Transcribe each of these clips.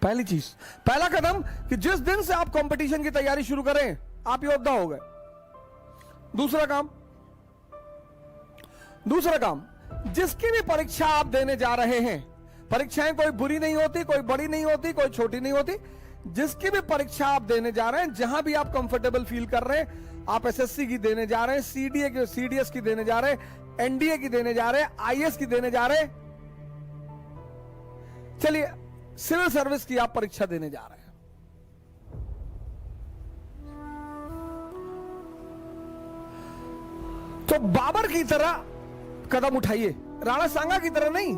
पहली चीज, पहला कदम कि जिस दिन से आप कंपटीशन की तैयारी शुरू करें आप योद्धा हो गए। दूसरा काम, जिसकी भी परीक्षा आप देने जा रहे हैं, परीक्षाएं कोई बुरी नहीं होती, कोई बड़ी नहीं होती, कोई छोटी नहीं होती, जिसकी भी परीक्षा आप देने जा रहे हैं, जहां भी आप कंफर्टेबल फील कर रहे हैं, आप एसएससी की देने जा रहे हैं, सीडीएस की देने जा रहे हैं, एनडीए की देने जा रहे हैं, आईएएस की देने जा रहे हैं, चलिए सिविल सर्विस की आप परीक्षा देने जा रहे हैं, तो बाबर की तरह कदम उठाइए, राणा सांगा की तरह नहीं।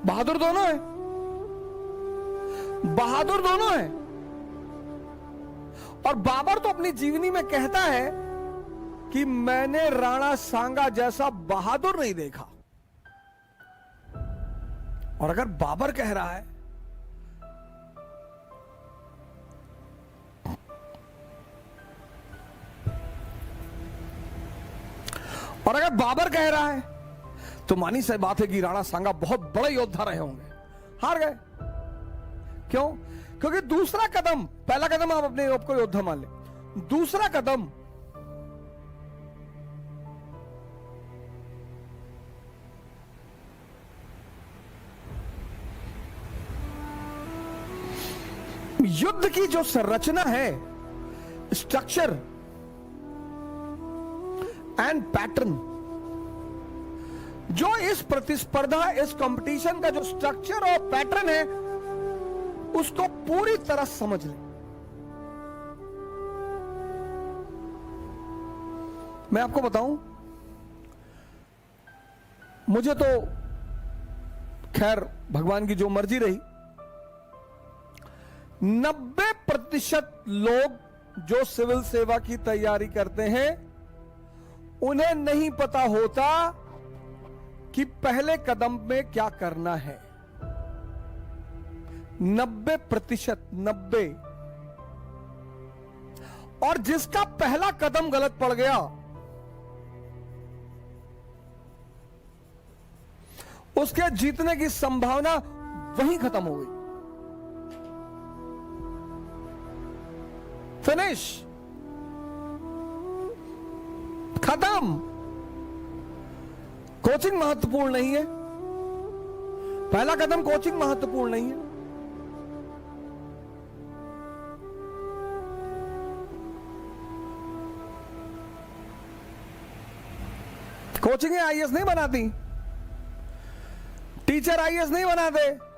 बहादुर दोनों है, बहादुर दोनों है। और बाबर तो अपनी जीवनी में कहता है कि मैंने राणा सांगा जैसा बहादुर नहीं देखा। और अगर बाबर कह रहा है तो मानी सी बात है कि राणा सांगा बहुत बड़े योद्धा रहे होंगे, हार गए। क्यों? क्योंकि दूसरा कदम, पहला कदम आप अपने आप को योद्धा मान ले, दूसरा कदम युद्ध की जो संरचना है, स्ट्रक्चर एंड पैटर्न, जो इस प्रतिस्पर्धा, इस कंपटीशन का जो स्ट्रक्चर और पैटर्न है, उसको पूरी तरह समझ लें। मैं आपको बताऊं, मुझे तो खैर भगवान की जो मर्जी रही, 90% लोग जो सिविल सेवा की तैयारी करते हैं उन्हें नहीं पता होता कि पहले कदम में क्या करना है। 90%, 90। और जिसका पहला कदम गलत पड़ गया उसके जीतने की संभावना वहीं खत्म हो गई। फिनिश, खत्म। कोचिंग महत्वपूर्ण नहीं है, पहला कदम कोचिंग महत्वपूर्ण नहीं है। कोचिंग आईएएस नहीं बनाती, टीचर आईएएस नहीं बनाते।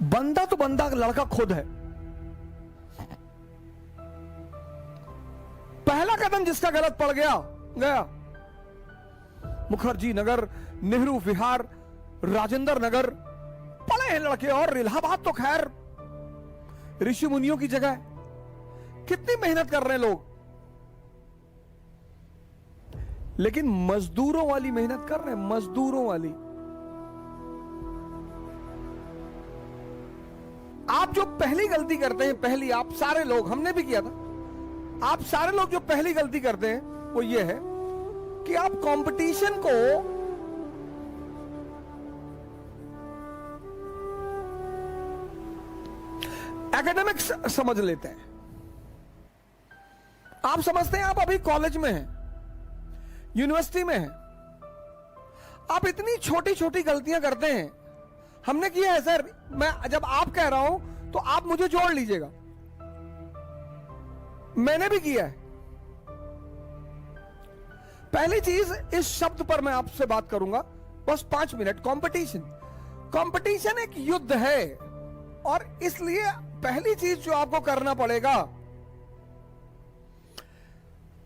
बंदा तो बंदा, लड़का खुद है। पहला कदम जिसका गलत पड़ गया, मुखर्जी नगर, नेहरू विहार, राजेंद्र नगर, पढ़े हैं लड़के। और इलाहाबाद तो खैर ऋषि मुनियों की जगह है। कितनी मेहनत कर रहे हैं लोग, लेकिन मजदूरों वाली मेहनत कर रहे हैं, मजदूरों वाली। आप जो पहली गलती करते हैं, पहली, आप सारे लोग, हमने भी किया था, आप सारे लोग जो पहली गलती करते हैं वो ये है कि आप कंपटीशन को एकेडमिक्स समझ लेते हैं। आप समझते हैं आप अभी कॉलेज में हैं, यूनिवर्सिटी में हैं, आप इतनी छोटी छोटी गलतियां करते हैं। हमने किया है सर, मैं जब आप कह रहा हूं तो आप मुझे जोड़ लीजिएगा, मैंने भी किया है। पहली चीज, इस शब्द पर मैं आपसे बात करूंगा बस 5 मिनट। कंपटीशन, कंपटीशन एक युद्ध है, और इसलिए पहली चीज जो आपको करना पड़ेगा,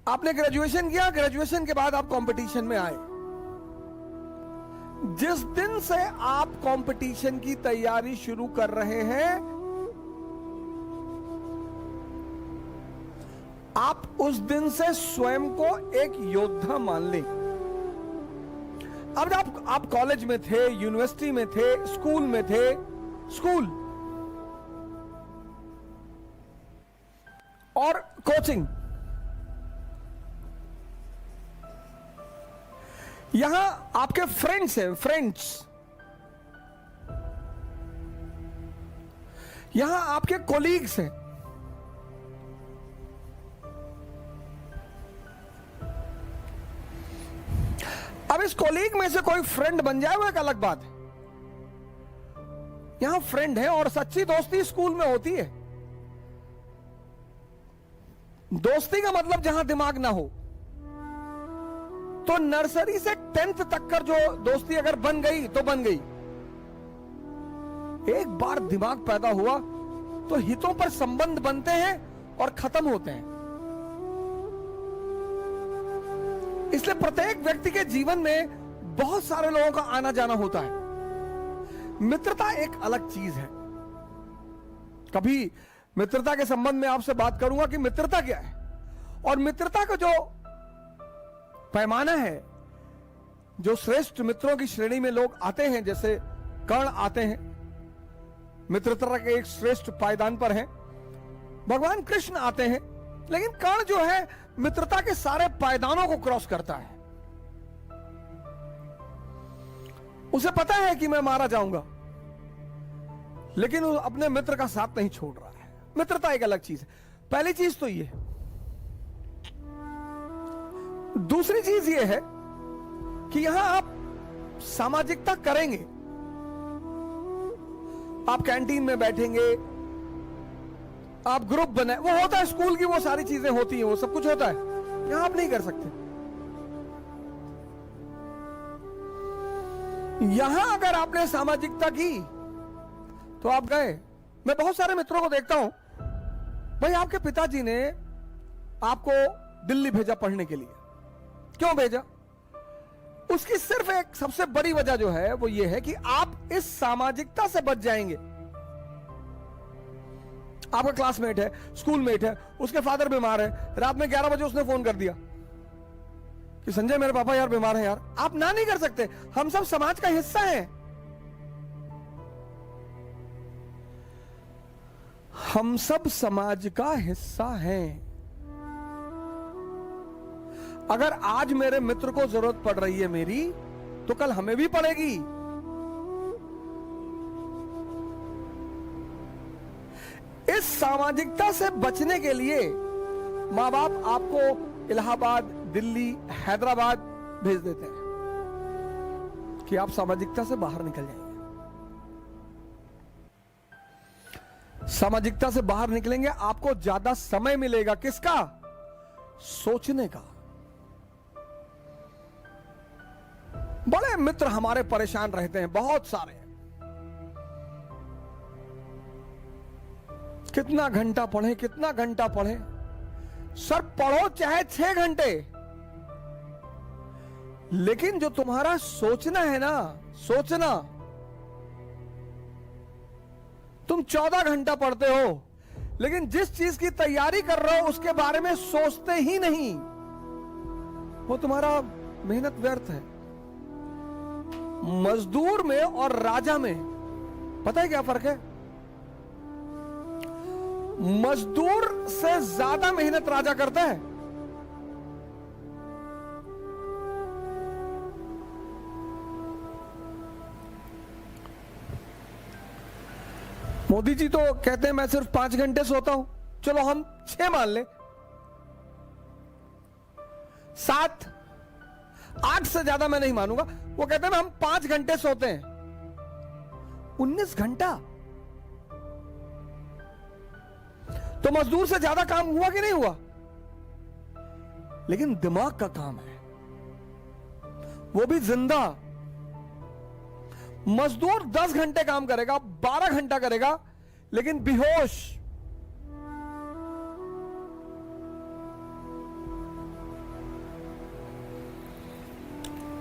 आपने ग्रेजुएशन किया, ग्रेजुएशन के बाद आप कंपटीशन में आए। जिस दिन से आप कंपटीशन की तैयारी शुरू कर रहे हैं, आप उस दिन से स्वयं को एक योद्धा मान लें। अब आप कॉलेज में थे, यूनिवर्सिटी में थे, स्कूल में थे, स्कूल और कोचिंग, यहां आपके फ्रेंड्स हैं, फ्रेंड्स। यहां आपके कोलीग्स हैं। अब इस कोलीग में से कोई फ्रेंड बन जाए वो एक अलग बात है। यहां फ्रेंड है और सच्ची दोस्ती स्कूल में होती है। दोस्ती का मतलब जहां दिमाग ना हो। तो नर्सरी से 10th तक कर जो दोस्ती अगर बन गई तो बन गई। एक बार दिमाग पैदा हुआ तो हितों पर संबंध बनते हैं और खत्म होते हैं। इसलिए प्रत्येक व्यक्ति के जीवन में बहुत सारे लोगों का आना जाना होता है। मित्रता एक अलग चीज है। कभी मित्रता के संबंध में आपसे बात करूंगा कि मित्रता क्या है और मित्रता का जो पैमाना है, जो श्रेष्ठ मित्रों की श्रेणी में लोग आते हैं, जैसे कर्ण आते हैं, मित्रता के एक श्रेष्ठ पायदान पर हैं। भगवान कृष्ण आते हैं, लेकिन कर्ण जो है मित्रता के सारे पायदानों को क्रॉस करता है। उसे पता है कि मैं मारा जाऊंगा, लेकिन वो अपने मित्र का साथ नहीं छोड़ रहा है। मित्रता एक अलग चीज है। पहली चीज तो ये। दूसरी चीज ये है कि यहां आप सामाजिकता करेंगे। आप कैंटीन में बैठेंगे, आप ग्रुप बनाए, वो होता है स्कूल की, वो सारी चीजें होती हैं, वो सब कुछ होता है। यहां आप नहीं कर सकते। यहां अगर आपने सामाजिकता की तो आप गए। मैं बहुत सारे मित्रों को देखता हूं, भाई आपके पिताजी ने आपको दिल्ली भेजा पढ़ने के लिए। क्यों भेजा? उसकी सिर्फ एक सबसे बड़ी वजह जो है वो ये है कि आप इस सामाजिकता से बच जाएंगे। आपका क्लासमेट है, स्कूलमेट है, उसके फादर बीमार है, रात में 11 बजे उसने फोन कर दिया कि संजय मेरे पापा यार बीमार हैं यार। आप ना नहीं कर सकते। हम सब समाज का हिस्सा हैं। हम सब समाज का हिस्सा हैं। अगर आज मेरे मित्र को जरूरत पड़ रही है मेरी, तो कल हमें भी पड़ेगी। इस सामाजिकता से बचने के लिए मां बाप आपको इलाहाबाद, दिल्ली, हैदराबाद भेज देते हैं कि आप सामाजिकता से बाहर निकल जाएंगे। सामाजिकता से बाहर निकलेंगे, आपको ज्यादा समय मिलेगा। किसका? सोचने का। बड़े मित्र हमारे परेशान रहते हैं, बहुत सारे। कितना घंटा पढ़े, कितना घंटा पढ़े। सर पढ़ो चाहे 6 घंटे, लेकिन जो तुम्हारा सोचना है ना, सोचना, तुम 14 घंटा पढ़ते हो, लेकिन जिस चीज की तैयारी कर रहे हो उसके बारे में सोचते ही नहीं, वो तुम्हारा मेहनत व्यर्थ है। मजदूर में और राजा में पता है क्या फर्क है? मजदूर से ज्यादा मेहनत राजा करता है। मोदी जी तो कहते हैं मैं सिर्फ 5 घंटे सोता हूं। चलो हम 6 मान ले, 7, 8 से ज्यादा मैं नहीं मानूंगा। वो कहते हैं हम 5 घंटे सोते हैं। 19 घंटा तो मजदूर से ज्यादा काम हुआ कि नहीं हुआ? लेकिन दिमाग का काम है, वो भी जिंदा। मजदूर 10 घंटे काम करेगा, 12 घंटा करेगा, लेकिन बेहोश।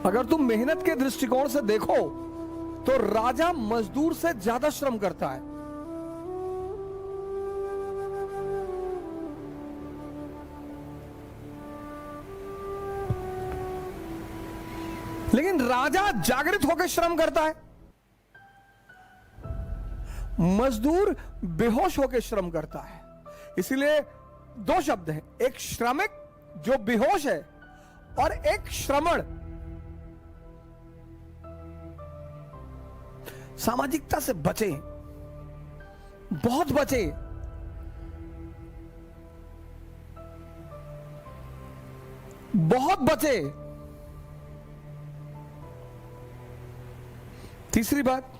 अगर तुम मेहनत के दृष्टिकोण से देखो तो राजा मजदूर से ज्यादा श्रम करता है। लेकिन राजा जागृत होकर श्रम करता है, मजदूर बेहोश होकर श्रम करता है। इसलिए 2 शब्द हैं, एक श्रमिक जो बेहोश है और एक श्रमण सामाजिकता से बचे, बहुत बचे। बहुत बचे। तीसरी बात,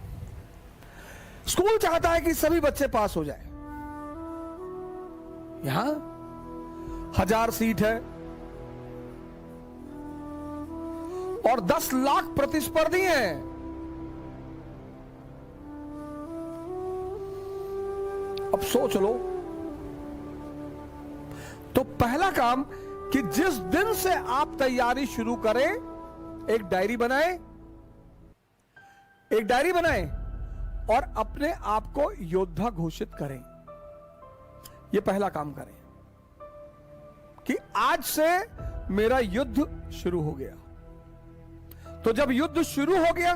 स्कूल चाहता है कि सभी बच्चे पास हो जाए। यहां 1000 सीट है और 10 लाख प्रतिस्पर्धी हैं। अब सोच लो, तो पहला काम कि जिस दिन से आप तैयारी शुरू करें, एक डायरी बनाएं, एक डायरी बनाएं और अपने आप को योद्धा घोषित करें। यह पहला काम करें कि आज से मेरा युद्ध शुरू हो गया। तो जब युद्ध शुरू हो गया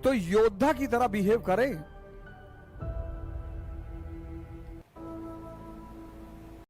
तो योद्धा की तरह बिहेव करें।